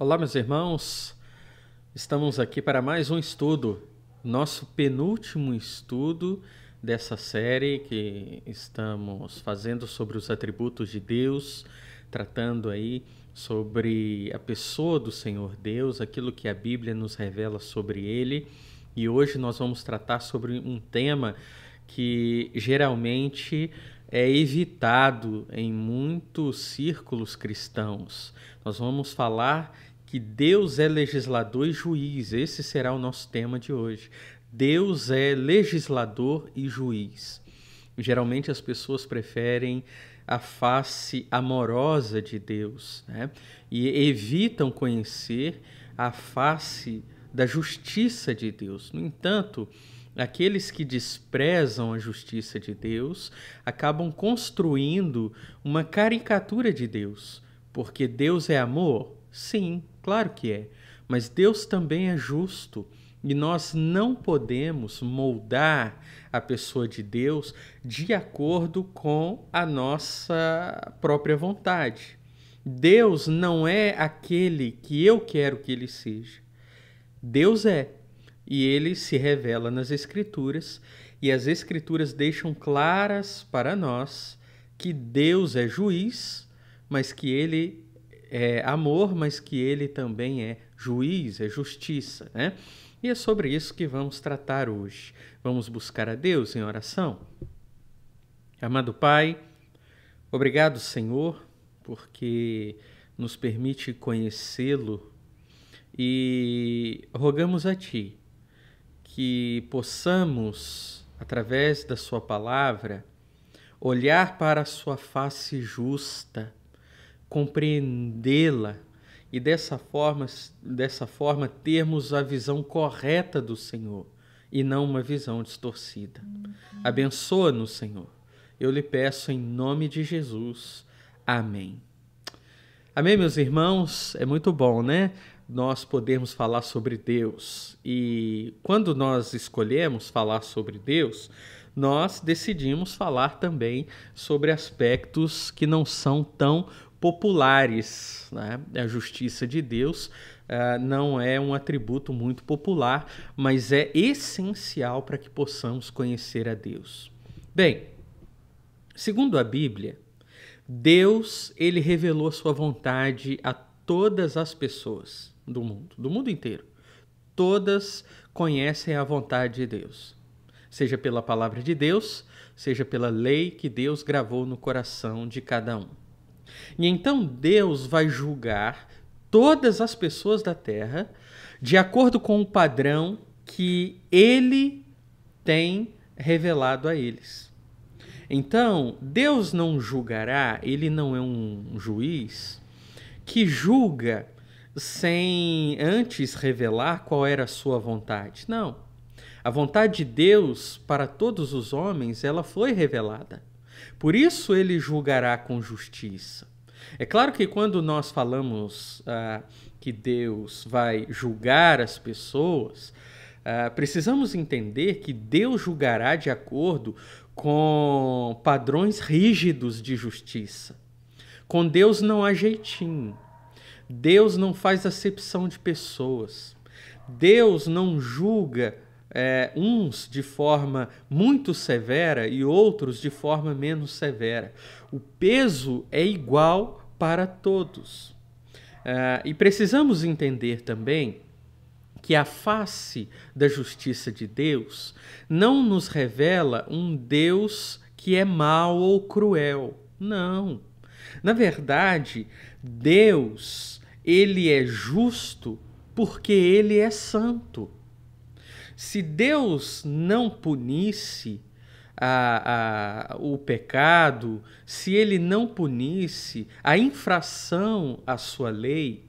Olá, meus irmãos. Estamos aqui para mais um estudo, nosso penúltimo estudo dessa série que estamos fazendo sobre os atributos de Deus, tratando aí sobre a pessoa do Senhor Deus, aquilo que a Bíblia nos revela sobre Ele. E hoje nós vamos tratar sobre um tema que geralmente é evitado em muitos círculos cristãos. Nós vamos falar que Deus é legislador e juiz. Esse será o nosso tema de hoje. Deus é legislador e juiz. Geralmente as pessoas preferem a face amorosa de Deus, né? E evitam conhecer a face da justiça de Deus. No entanto, aqueles que desprezam a justiça de Deus acabam construindo uma caricatura de Deus. Porque Deus é amor? Sim, claro que é. Mas Deus também é justo. E nós não podemos moldar a pessoa de Deus de acordo com a nossa própria vontade. Deus não é aquele que eu quero que ele seja. Deus é. E ele se revela nas Escrituras, e as Escrituras deixam claras para nós que Deus é juiz, mas que ele é amor, mas que ele também é juiz, é justiça, né? E é sobre isso que vamos tratar hoje. Vamos buscar a Deus em oração? Amado Pai, obrigado, Senhor, porque nos permite conhecê-lo, e rogamos a Ti que possamos, através da Sua palavra, olhar para a Sua face justa, compreendê-la e dessa forma termos a visão correta do Senhor e não uma visão distorcida. Abençoa-nos, Senhor. Eu lhe peço em nome de Jesus. Amém. Amém, meus irmãos? É muito bom, né? Nós podemos falar sobre Deus. E quando nós escolhemos falar sobre Deus, nós decidimos falar também sobre aspectos que não são tão populares, né? A justiça de Deus não é um atributo muito popular, mas é essencial para que possamos conhecer a Deus. Bem, segundo a Bíblia, Deus, ele revelou a sua vontade a todas as pessoas do mundo inteiro. Todas conhecem a vontade de Deus, seja pela palavra de Deus, seja pela lei que Deus gravou no coração de cada um. E então Deus vai julgar todas as pessoas da terra de acordo com o padrão que ele tem revelado a eles. Então, Deus não julgará, ele não é um juiz que julga sem antes revelar qual era a sua vontade. Não. A vontade de Deus para todos os homens, ela foi revelada. Por isso ele julgará com justiça. É claro que quando nós falamos que Deus vai julgar as pessoas, precisamos entender que Deus julgará de acordo com padrões rígidos de justiça. Com Deus não há jeitinho. Deus não faz acepção de pessoas. Deus não julga uns de forma muito severa e outros de forma menos severa. O peso é igual para todos. E precisamos entender também que a face da justiça de Deus não nos revela um Deus que é mau ou cruel. Não. Na verdade, Deus, ele é justo porque ele é santo. Se Deus não punisse o pecado, se ele não punisse a infração à sua lei,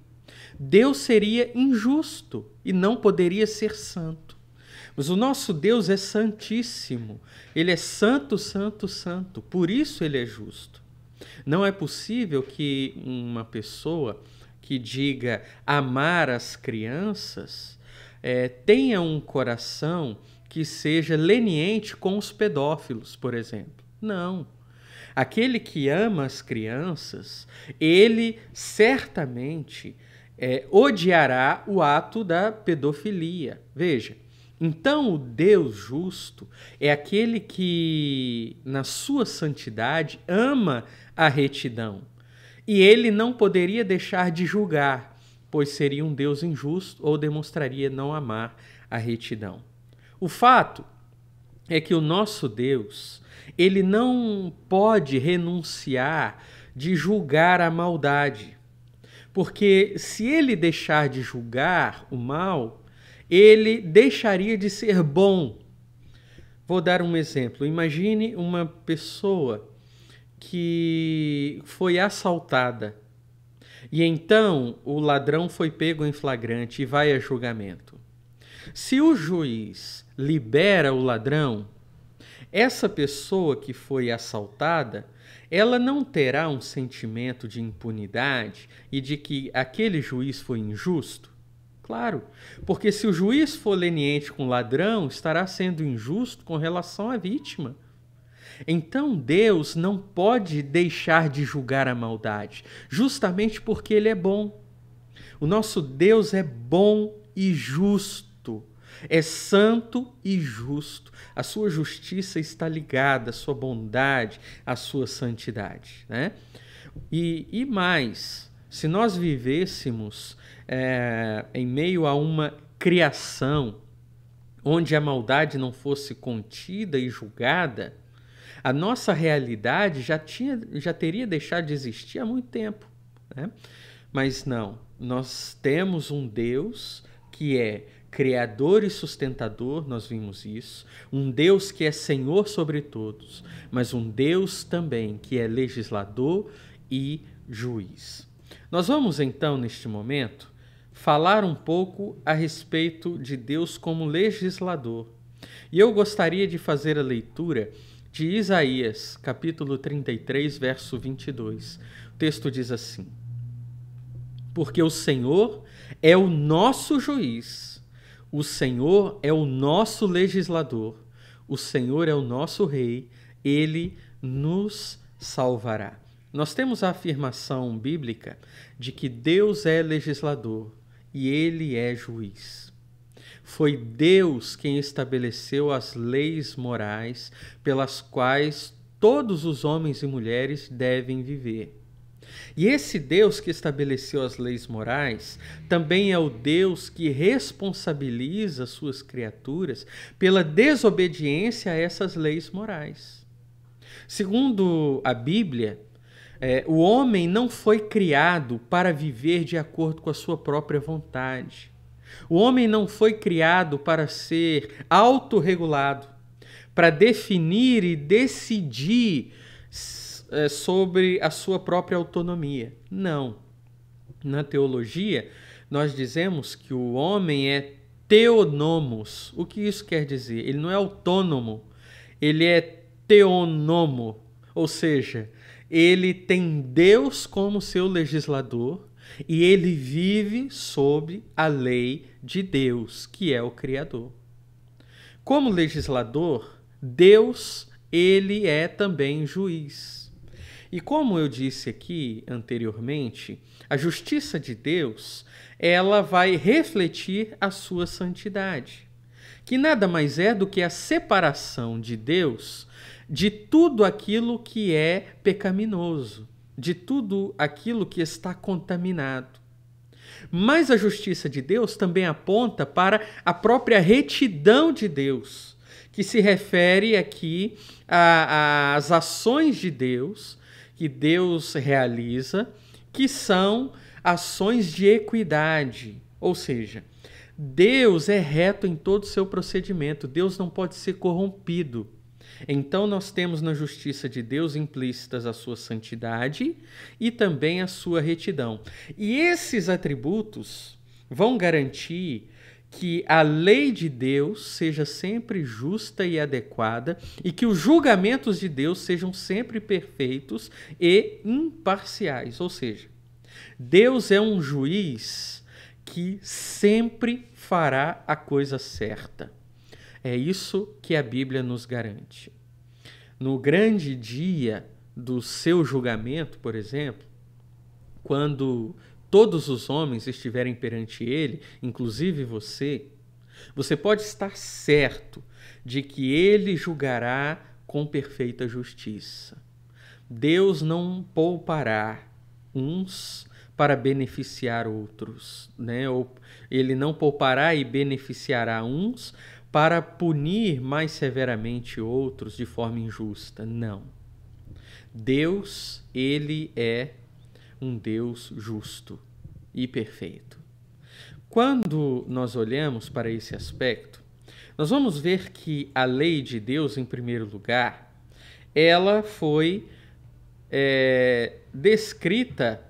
Deus seria injusto e não poderia ser santo. Mas o nosso Deus é santíssimo. Ele é santo, santo, santo. Por isso ele é justo. Não é possível que uma pessoa que diga amar as crianças tenha um coração que seja leniente com os pedófilos, por exemplo. Não. Aquele que ama as crianças, ele certamente odiará o ato da pedofilia. Veja, então o Deus justo é aquele que, na sua santidade, ama a retidão. E ele não poderia deixar de julgar, pois seria um Deus injusto ou demonstraria não amar a retidão. O fato é que o nosso Deus, ele não pode renunciar de julgar a maldade. Porque se ele deixar de julgar o mal, ele deixaria de ser bom. Vou dar um exemplo. Imagine uma pessoa que foi assaltada e então o ladrão foi pego em flagrante e vai a julgamento. Se o juiz libera o ladrão, essa pessoa que foi assaltada, ela não terá um sentimento de impunidade e de que aquele juiz foi injusto? Claro, porque se o juiz for leniente com o ladrão, estará sendo injusto com relação à vítima. Então Deus não pode deixar de julgar a maldade, justamente porque Ele é bom. O nosso Deus é bom e justo, é santo e justo. A sua justiça está ligada à sua bondade, à sua santidade, né? E mais, se nós vivêssemos em meio a uma criação onde a maldade não fosse contida e julgada, a nossa realidade já teria deixado de existir há muito tempo, né? Mas não, nós temos um Deus que é Criador e sustentador, nós vimos isso, um Deus que é Senhor sobre todos, mas um Deus também que é legislador e juiz. Nós vamos então, neste momento, falar um pouco a respeito de Deus como legislador. E eu gostaria de fazer a leitura de Isaías, capítulo 33, verso 22. O texto diz assim: porque o Senhor é o nosso juiz, o Senhor é o nosso legislador, o Senhor é o nosso rei, ele nos salvará. Nós temos a afirmação bíblica de que Deus é legislador e ele é juiz. Foi Deus quem estabeleceu as leis morais pelas quais todos os homens e mulheres devem viver. E esse Deus que estabeleceu as leis morais também é o Deus que responsabiliza suas criaturas pela desobediência a essas leis morais. Segundo a Bíblia, o homem não foi criado para viver de acordo com a sua própria vontade. O homem não foi criado para ser autorregulado, para definir e decidir sobre a sua própria autonomia. Não. Na teologia, nós dizemos que o homem é theonomos. O que isso quer dizer? Ele não é autônomo, ele é theonomo, ou seja, ele tem Deus como seu legislador e ele vive sob a lei de Deus, que é o Criador. Como legislador, Deus, ele é também juiz. E como eu disse aqui anteriormente, a justiça de Deus, ela vai refletir a sua santidade, que nada mais é do que a separação de Deus de tudo aquilo que é pecaminoso, de tudo aquilo que está contaminado. Mas a justiça de Deus também aponta para a própria retidão de Deus, que se refere aqui às ações de Deus, que Deus realiza, que são ações de equidade. Ou seja, Deus é reto em todo o seu procedimento, Deus não pode ser corrompido. Então nós temos na justiça de Deus implícitas a sua santidade e também a sua retidão. E esses atributos vão garantir que a lei de Deus seja sempre justa e adequada e que os julgamentos de Deus sejam sempre perfeitos e imparciais. Ou seja, Deus é um juiz que sempre fará a coisa certa. É isso que a Bíblia nos garante. No grande dia do seu julgamento, por exemplo, quando todos os homens estiverem perante ele, inclusive você, você pode estar certo de que ele julgará com perfeita justiça. Deus não poupará uns para beneficiar outros, né? Ou ele não poupará e beneficiará uns para punir mais severamente outros de forma injusta. Não. Deus, ele é um Deus justo e perfeito. Quando nós olhamos para esse aspecto, nós vamos ver que a lei de Deus, em primeiro lugar, ela foi descrita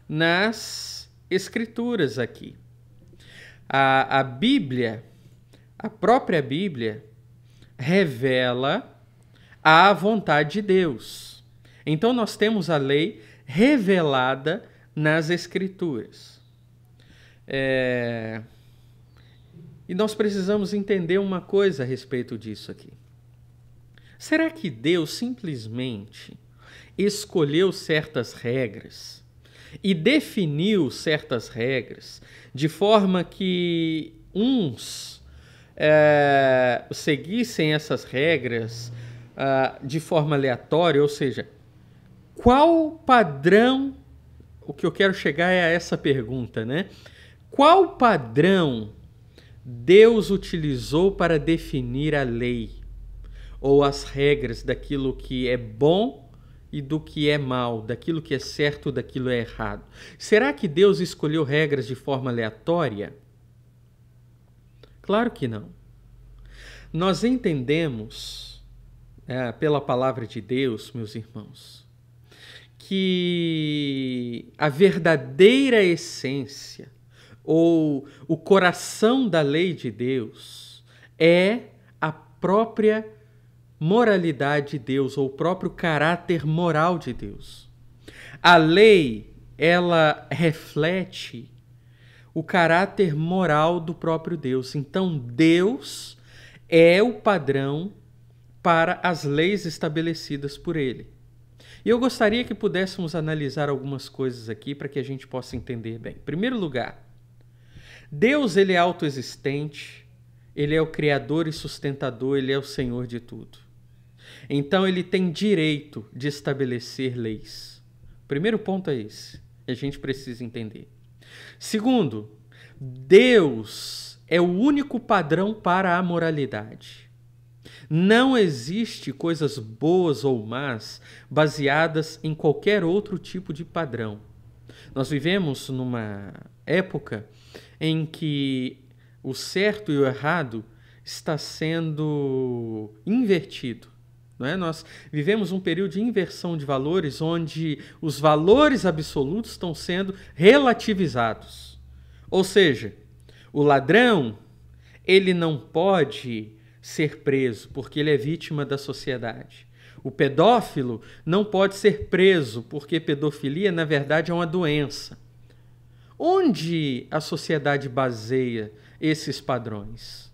nas Escrituras aqui. A Bíblia, a própria Bíblia, revela a vontade de Deus. Então nós temos a lei revelada nas Escrituras. E nós precisamos entender uma coisa a respeito disso aqui. Será que Deus simplesmente escolheu certas regras e definiu certas regras de forma que uns seguissem essas regras de forma aleatória? Ou seja, qual padrão, o que eu quero chegar é a essa pergunta, né? Qual padrão Deus utilizou para definir a lei ou as regras daquilo que é bom e do que é mal, daquilo que é certo, daquilo que é errado? Será que Deus escolheu regras de forma aleatória? Claro que não. Nós entendemos, pela palavra de Deus, meus irmãos, que a verdadeira essência ou o coração da lei de Deus é a própria moralidade de Deus, ou o próprio caráter moral de Deus. A lei, ela reflete o caráter moral do próprio Deus. Então, Deus é o padrão para as leis estabelecidas por ele. E eu gostaria que pudéssemos analisar algumas coisas aqui para que a gente possa entender bem. Em primeiro lugar, Deus, ele é autoexistente, ele é o criador e sustentador, ele é o Senhor de tudo. Então, ele tem direito de estabelecer leis. O primeiro ponto é esse, que a gente precisa entender. Segundo, Deus é o único padrão para a moralidade. Não existe coisas boas ou más baseadas em qualquer outro tipo de padrão. Nós vivemos numa época em que o certo e o errado está sendo invertido. Não é? Nós vivemos um período de inversão de valores onde os valores absolutos estão sendo relativizados. Ou seja, o ladrão, ele não pode ser preso porque ele é vítima da sociedade. O pedófilo não pode ser preso porque pedofilia, na verdade, é uma doença. Onde a sociedade baseia esses padrões?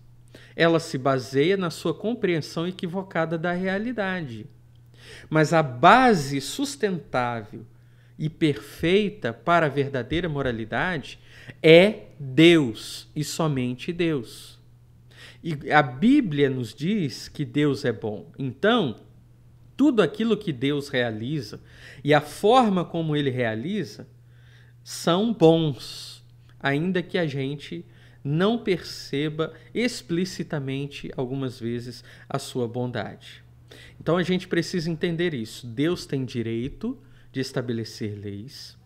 Ela se baseia na sua compreensão equivocada da realidade. Mas a base sustentável e perfeita para a verdadeira moralidade é Deus e somente Deus. E a Bíblia nos diz que Deus é bom. Então, tudo aquilo que Deus realiza e a forma como ele realiza são bons, ainda que a gente não perceba explicitamente, algumas vezes, a sua bondade. Então a gente precisa entender isso. Deus tem direito de estabelecer leis.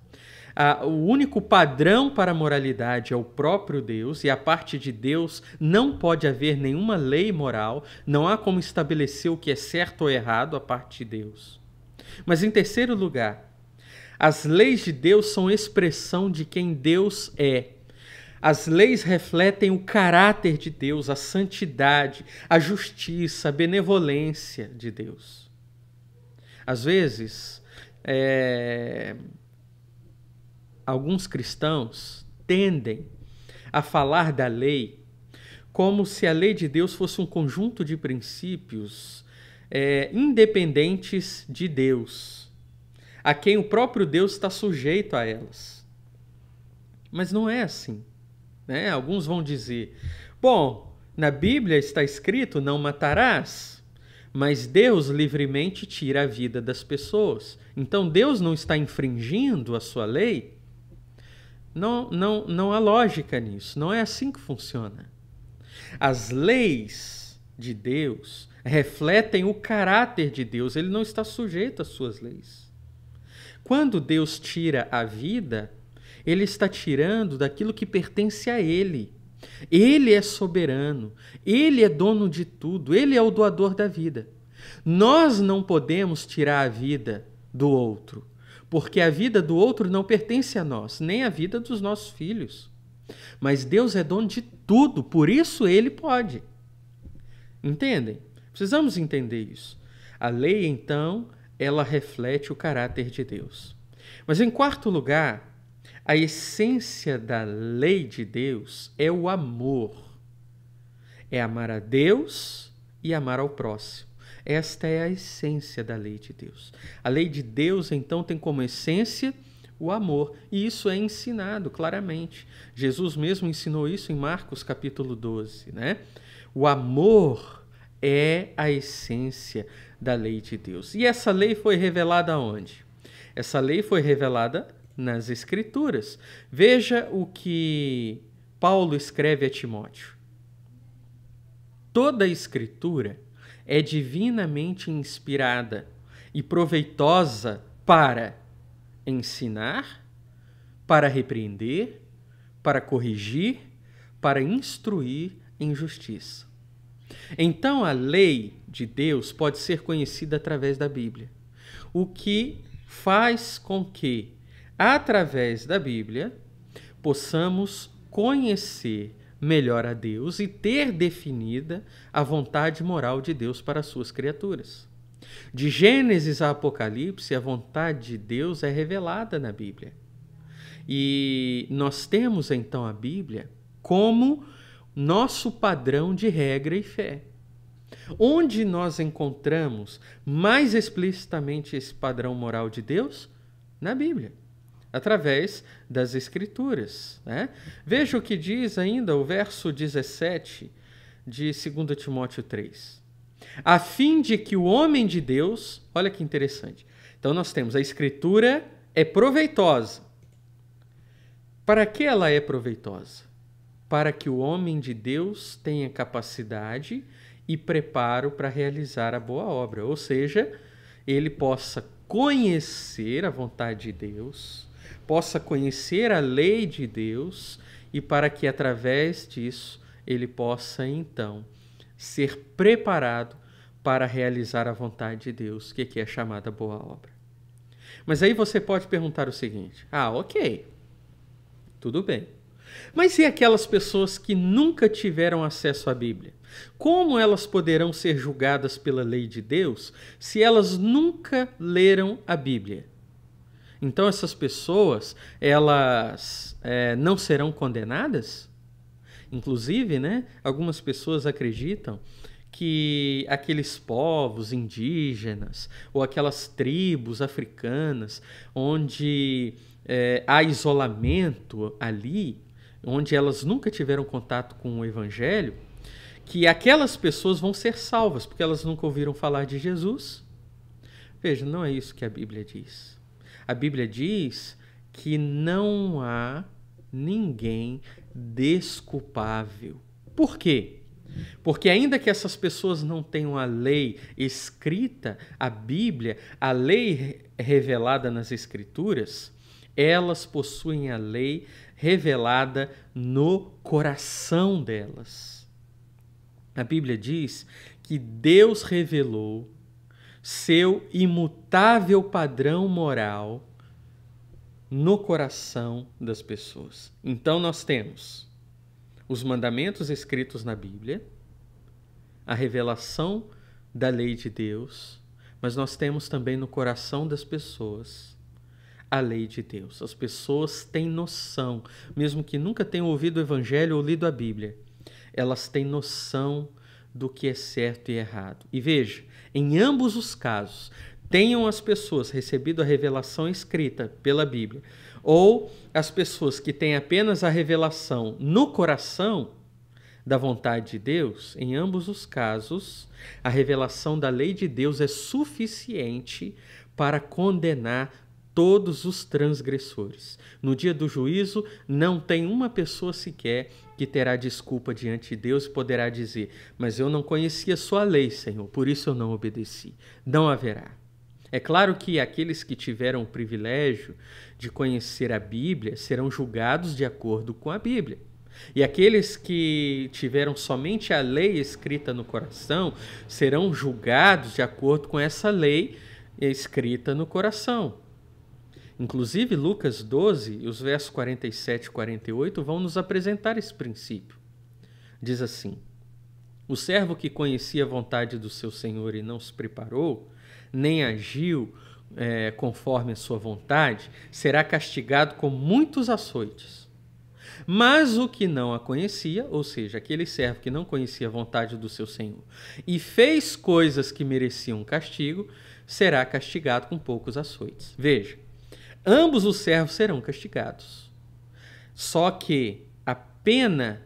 O único padrão para a moralidade é o próprio Deus, e a parte de Deus não pode haver nenhuma lei moral, não há como estabelecer o que é certo ou errado a parte de Deus. Mas em terceiro lugar, as leis de Deus são expressão de quem Deus é. As leis refletem o caráter de Deus, a santidade, a justiça, a benevolência de Deus. Às vezes, alguns cristãos tendem a falar da lei como se a lei de Deus fosse um conjunto de princípios independentes de Deus, a quem o próprio Deus está sujeito a elas. Mas não é assim, né? Alguns vão dizer, bom, na Bíblia está escrito não matarás, mas Deus livremente tira a vida das pessoas. Então Deus não está infringindo a sua lei? Não há lógica nisso, não é assim que funciona. As leis de Deus refletem o caráter de Deus, ele não está sujeito às suas leis. Quando Deus tira a vida, ele está tirando daquilo que pertence a ele. Ele é soberano, ele é dono de tudo, ele é o doador da vida. Nós não podemos tirar a vida do outro, porque a vida do outro não pertence a nós, nem a vida dos nossos filhos. Mas Deus é dono de tudo, por isso ele pode. Entendem? Precisamos entender isso. A lei, então, ela reflete o caráter de Deus. Mas, em quarto lugar, a essência da lei de Deus é o amor. É amar a Deus e amar ao próximo. Esta é a essência da lei de Deus. A lei de Deus, então, tem como essência o amor. E isso é ensinado claramente. Jesus mesmo ensinou isso em Marcos capítulo 12, né? O amor é a essência da lei de Deus. E essa lei foi revelada onde? Essa lei foi revelada nas Escrituras. Veja o que Paulo escreve a Timóteo. Toda a Escritura é divinamente inspirada e proveitosa para ensinar, para repreender, para corrigir, para instruir em justiça. Então, a lei de Deus pode ser conhecida através da Bíblia, o que faz com que, através da Bíblia, possamos conhecer melhor a Deus e ter definida a vontade moral de Deus para as suas criaturas. De Gênesis a Apocalipse, a vontade de Deus é revelada na Bíblia. E nós temos, então, a Bíblia como nosso padrão de regra e fé. Onde nós encontramos mais explicitamente esse padrão moral de Deus? Na Bíblia, através das Escrituras, né? Veja o que diz ainda o verso 17 de 2 Timóteo 3. A fim de que o homem de Deus... Olha que interessante. Então nós temos a Escritura é proveitosa. Para que ela é proveitosa? Para que o homem de Deus tenha capacidade e preparo para realizar a boa obra. Ou seja, ele possa conhecer a vontade de Deus, possa conhecer a lei de Deus e para que através disso ele possa então ser preparado para realizar a vontade de Deus, que é chamada boa obra. Mas aí você pode perguntar o seguinte: ok, tudo bem. Mas e aquelas pessoas que nunca tiveram acesso à Bíblia? Como elas poderão ser julgadas pela lei de Deus se elas nunca leram a Bíblia? Então essas pessoas, elas não serão condenadas? Inclusive, né, algumas pessoas acreditam que aqueles povos indígenas ou aquelas tribos africanas onde há isolamento ali, onde elas nunca tiveram contato com o Evangelho, que aquelas pessoas vão ser salvas porque elas nunca ouviram falar de Jesus. Veja, não é isso que a Bíblia diz. A Bíblia diz que não há ninguém desculpável. Por quê? Porque ainda que essas pessoas não tenham a lei escrita, a Bíblia, a lei revelada nas Escrituras, elas possuem a lei revelada no coração delas. A Bíblia diz que Deus revelou seu imutável padrão moral no coração das pessoas. Então nós temos os mandamentos escritos na Bíblia, a revelação da lei de Deus, mas nós temos também no coração das pessoas a lei de Deus. As pessoas têm noção, mesmo que nunca tenham ouvido o Evangelho ou lido a Bíblia, elas têm noção do que é certo e errado. E veja, em ambos os casos, tenham as pessoas recebido a revelação escrita pela Bíblia, ou as pessoas que têm apenas a revelação no coração da vontade de Deus, em ambos os casos, a revelação da lei de Deus é suficiente para condenar todos os transgressores. No dia do juízo, não tem uma pessoa sequer que terá desculpa diante de Deus e poderá dizer: mas eu não conhecia sua lei, Senhor, por isso eu não obedeci. Não haverá. É claro que aqueles que tiveram o privilégio de conhecer a Bíblia serão julgados de acordo com a Bíblia. E aqueles que tiveram somente a lei escrita no coração serão julgados de acordo com essa lei escrita no coração. Inclusive, Lucas 12, os versos 47 e 48 vão nos apresentar esse princípio. Diz assim: o servo que conhecia a vontade do seu senhor e não se preparou, nem agiu conforme a sua vontade, será castigado com muitos açoites. Mas o que não a conhecia, ou seja, aquele servo que não conhecia a vontade do seu senhor e fez coisas que mereciam castigo, será castigado com poucos açoites. Veja, ambos os servos serão castigados. Só que a pena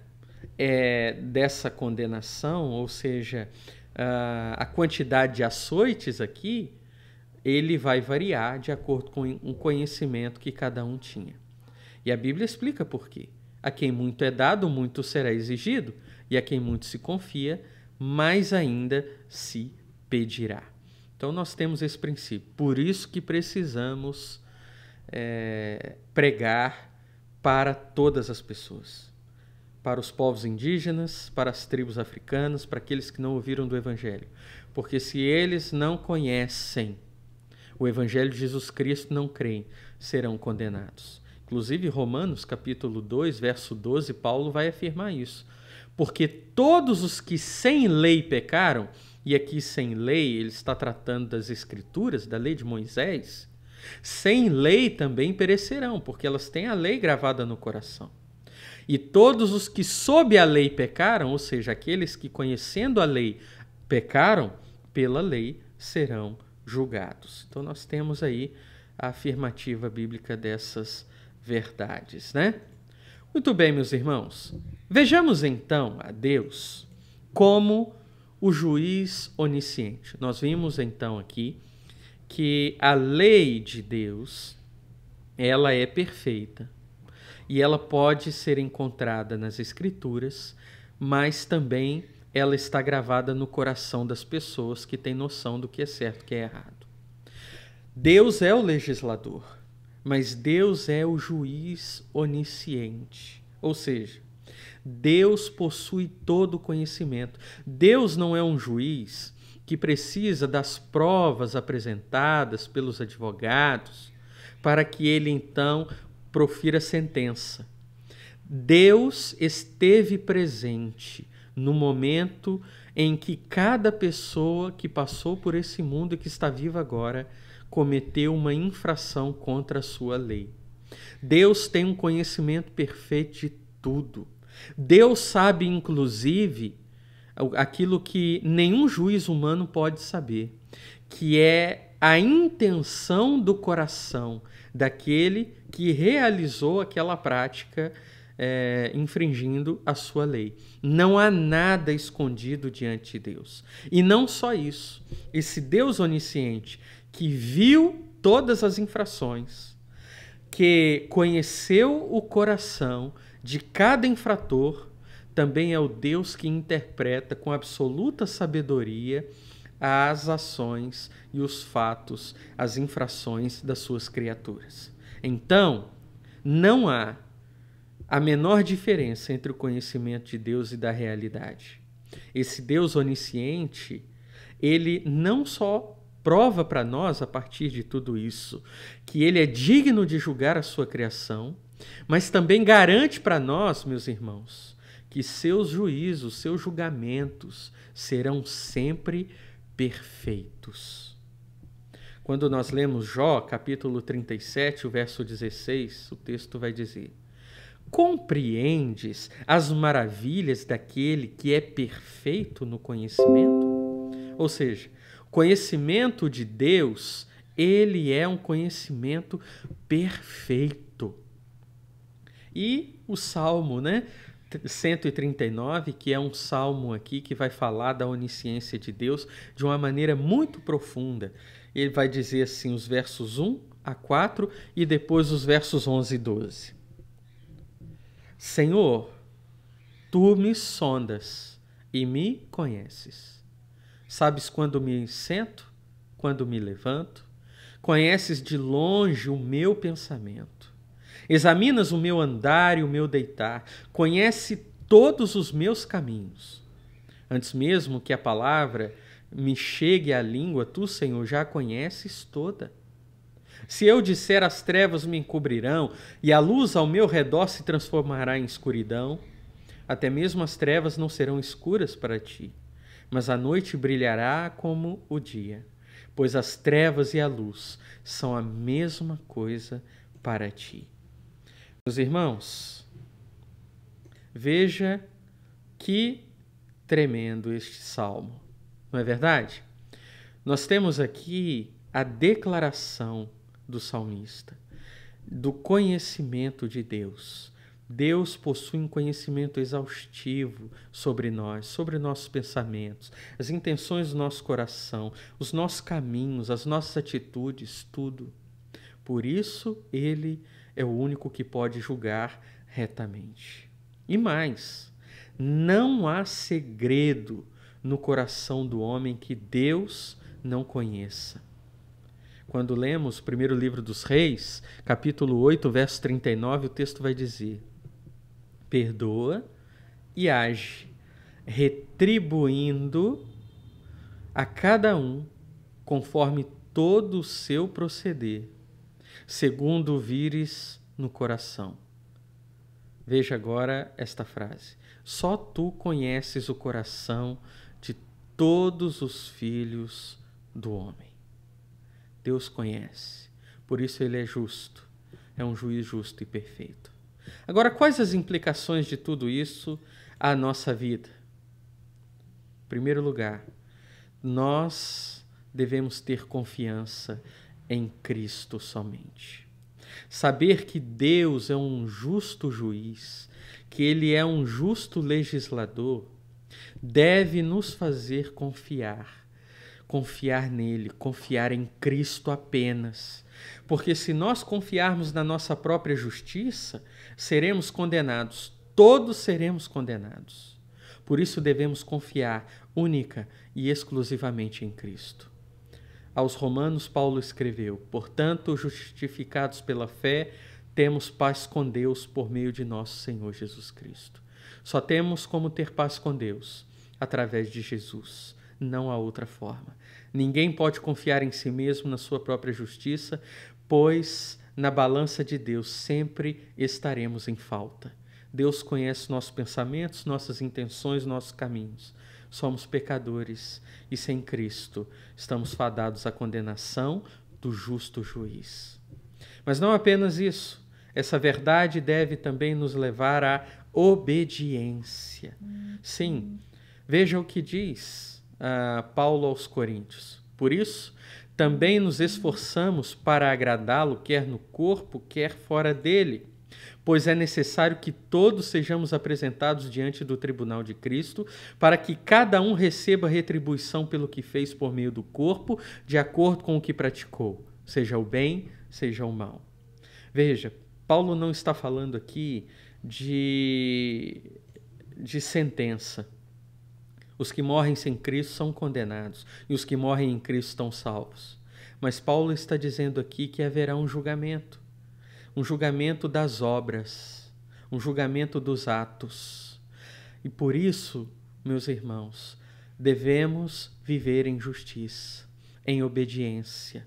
dessa condenação, ou seja, a quantidade de açoites aqui, ele vai variar de acordo com o conhecimento que cada um tinha. E a Bíblia explica por quê. A quem muito é dado, muito será exigido, e a quem muito se confia, mais ainda se pedirá. Então nós temos esse princípio. Por isso que precisamos pregar para todas as pessoas. Para os povos indígenas, para as tribos africanas, para aqueles que não ouviram do Evangelho. Porque se eles não conhecem o Evangelho de Jesus Cristo, não creem, serão condenados. Inclusive, Romanos, capítulo 2, verso 12, Paulo vai afirmar isso. Porque todos os que sem lei pecaram, e aqui sem lei ele está tratando das Escrituras, da lei de Moisés, sem lei também perecerão, porque elas têm a lei gravada no coração. E todos os que sob a lei pecaram, ou seja, aqueles que conhecendo a lei pecaram, pela lei serão julgados. Então nós temos aí a afirmativa bíblica dessas verdades, né? Muito bem, meus irmãos. Vejamos então a Deus como o juiz onisciente. Nós vimos então aqui que a lei de Deus, ela é perfeita e ela pode ser encontrada nas Escrituras, mas também ela está gravada no coração das pessoas que têm noção do que é certo e o que é errado. Deus é o legislador, mas Deus é o juiz onisciente. Ou seja, Deus possui todo o conhecimento. Deus não é um juiz que precisa das provas apresentadas pelos advogados para que ele então profira sentença. Deus esteve presente no momento em que cada pessoa que passou por esse mundo e que está viva agora cometeu uma infração contra a sua lei. Deus tem um conhecimento perfeito de tudo. Deus sabe, inclusive, aquilo que nenhum juiz humano pode saber, que é a intenção do coração daquele que realizou aquela prática infringindo a sua lei. Não há nada escondido diante de Deus. E não só isso, esse Deus onisciente que viu todas as infrações, que conheceu o coração de cada infrator, também é o Deus que interpreta com absoluta sabedoria as ações e os fatos, as infrações das suas criaturas. Então, não há a menor diferença entre o conhecimento de Deus e da realidade. Esse Deus onisciente, ele não só prova para nós, a partir de tudo isso, que ele é digno de julgar a sua criação, mas também garante para nós, meus irmãos, que seus juízos, seus julgamentos serão sempre perfeitos. Quando nós lemos Jó, capítulo 37, o verso 16, o texto vai dizer: compreendes as maravilhas daquele que é perfeito no conhecimento? Ou seja, o conhecimento de Deus, ele é um conhecimento perfeito. E o Salmo, 139, que é um salmo aqui que vai falar da onisciência de Deus de uma maneira muito profunda. Ele vai dizer assim os versos 1 a 4 e depois os versos 11 e 12. Senhor, tu me sondas e me conheces. Sabes quando me sento, quando me levanto. Conheces de longe o meu pensamento. Examinas o meu andar e o meu deitar. Conhece todos os meus caminhos. Antes mesmo que a palavra me chegue à língua, tu, Senhor, já a conheces toda. Se eu disser, as trevas me encobrirão e a luz ao meu redor se transformará em escuridão, até mesmo as trevas não serão escuras para ti, mas a noite brilhará como o dia, pois as trevas e a luz são a mesma coisa para ti. Meus irmãos, veja que tremendo este salmo, não é verdade? Nós temos aqui a declaração do salmista, do conhecimento de Deus. Deus possui um conhecimento exaustivo sobre nós, sobre nossos pensamentos, as intenções do nosso coração, os nossos caminhos, as nossas atitudes, tudo. Por isso, ele é o único que pode julgar retamente. E mais, não há segredo no coração do homem que Deus não conheça. Quando lemos o primeiro livro dos Reis, capítulo 8, verso 39, o texto vai dizer: perdoa e age, retribuindo a cada um conforme todo o seu proceder, segundo vires no coração. Veja agora esta frase: só tu conheces o coração de todos os filhos do homem. Deus conhece, por isso ele é justo, é um juiz justo e perfeito. Agora, quais as implicações de tudo isso à nossa vida? Em primeiro lugar, nós devemos ter confiança em Cristo somente. Saber que Deus é um justo juiz, que Ele é um justo legislador, deve nos fazer confiar nele, confiar em Cristo apenas. Porque se nós confiarmos na nossa própria justiça, seremos condenados, todos seremos condenados. Por isso devemos confiar única e exclusivamente em Cristo. Aos Romanos, Paulo escreveu: portanto, justificados pela fé, temos paz com Deus por meio de nosso Senhor Jesus Cristo. Só temos como ter paz com Deus através de Jesus. Não há outra forma. Ninguém pode confiar em si mesmo, na sua própria justiça, pois na balança de Deus sempre estaremos em falta. Deus conhece nossos pensamentos, nossas intenções, nossos caminhos. Somos pecadores e sem Cristo estamos fadados à condenação do justo juiz. Mas não apenas isso. Essa verdade deve também nos levar à obediência. Sim, veja o que diz Paulo aos Coríntios. Por isso, também nos esforçamos para agradá-lo, quer no corpo, quer fora dele, pois é necessário que todos sejamos apresentados diante do tribunal de Cristo, para que cada um receba retribuição pelo que fez por meio do corpo, de acordo com o que praticou, seja o bem, seja o mal. Veja, Paulo não está falando aqui de sentença. Os que morrem sem Cristo são condenados, e os que morrem em Cristo estão salvos. Mas Paulo está dizendo aqui que haverá um julgamento das obras, um julgamento dos atos. E por isso, meus irmãos, devemos viver em justiça, em obediência,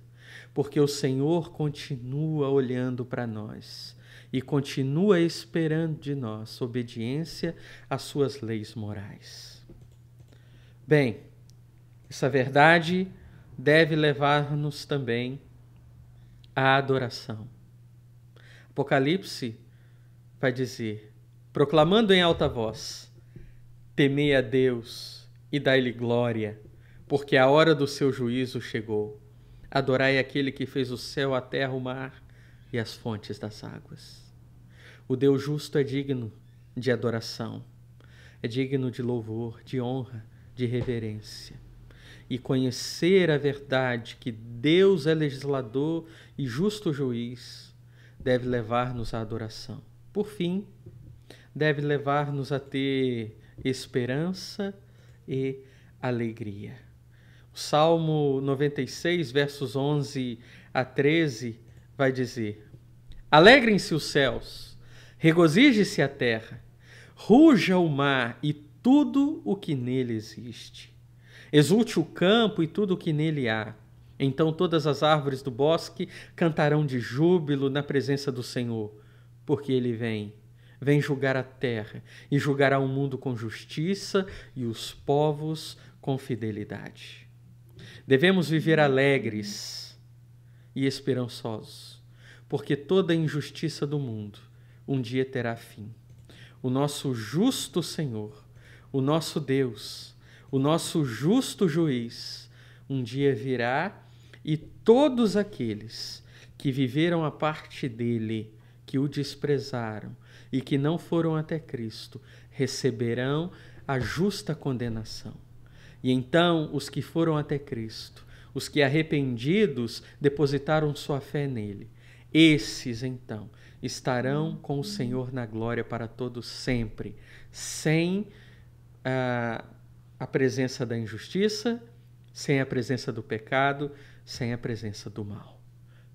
porque o Senhor continua olhando para nós e continua esperando de nós obediência às suas leis morais. Bem, essa verdade deve levar-nos também à adoração. Apocalipse vai dizer: proclamando em alta voz, temei a Deus e dai-lhe glória, porque a hora do seu juízo chegou. Adorai aquele que fez o céu, a terra, o mar e as fontes das águas. O Deus justo é digno de adoração, é digno de louvor, de honra, de reverência. E conhecer a verdade que Deus é legislador e justo juiz deve levar-nos à adoração. Por fim, deve levar-nos a ter esperança e alegria. O Salmo 96, versos 11 a 13, vai dizer: Alegrem-se os céus, regozije-se a terra, ruja o mar e tudo o que nele existe. Exulte o campo e tudo o que nele há. Então todas as árvores do bosque cantarão de júbilo na presença do Senhor, porque ele vem julgar a terra e julgará o mundo com justiça e os povos com fidelidade. Devemos viver alegres e esperançosos, porque toda a injustiça do mundo um dia terá fim. O nosso justo Senhor, o nosso Deus, o nosso justo juiz, um dia virá e todos aqueles que viveram a parte dele, que o desprezaram e que não foram até Cristo, receberão a justa condenação. E então os que foram até Cristo, os que arrependidos depositaram sua fé nele, esses então estarão com o Senhor na glória para todos sempre, sem a presença da injustiça, sem a presença do pecado, sem a presença do mal.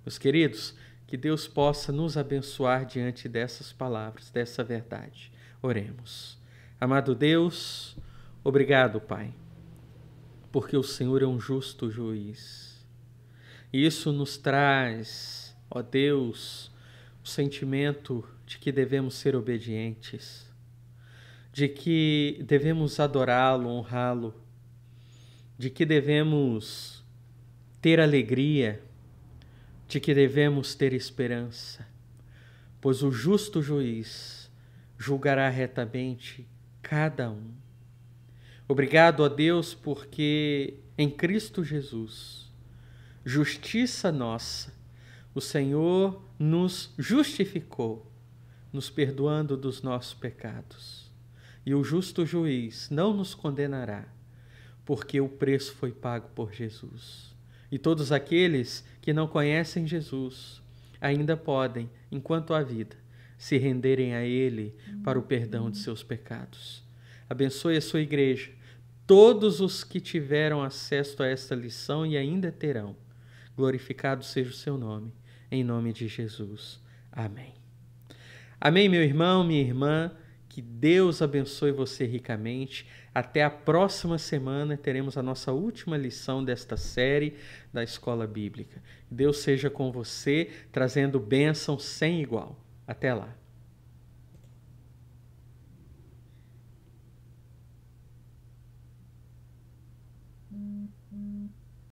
Meus queridos, que Deus possa nos abençoar diante dessas palavras, dessa verdade. Oremos. Amado Deus, obrigado, Pai, porque o Senhor é um justo juiz. E isso nos traz, ó Deus, o sentimento de que devemos ser obedientes, de que devemos adorá-lo, honrá-lo, de que devemos ter alegria, de que devemos ter esperança, pois o justo juiz julgará retamente cada um. Obrigado a Deus, porque em Cristo Jesus, justiça nossa, o Senhor nos justificou, nos perdoando dos nossos pecados. E o justo juiz não nos condenará, porque o preço foi pago por Jesus. E todos aqueles que não conhecem Jesus ainda podem, enquanto há vida, se renderem a Ele para o perdão de seus pecados. Abençoe a sua igreja, todos os que tiveram acesso a esta lição e ainda terão. Glorificado seja o seu nome, em nome de Jesus. Amém. Amém, meu irmão, minha irmã. Que Deus abençoe você ricamente. Até a próxima semana teremos a nossa última lição desta série da Escola Bíblica. Deus seja com você, trazendo bênção sem igual. Até lá.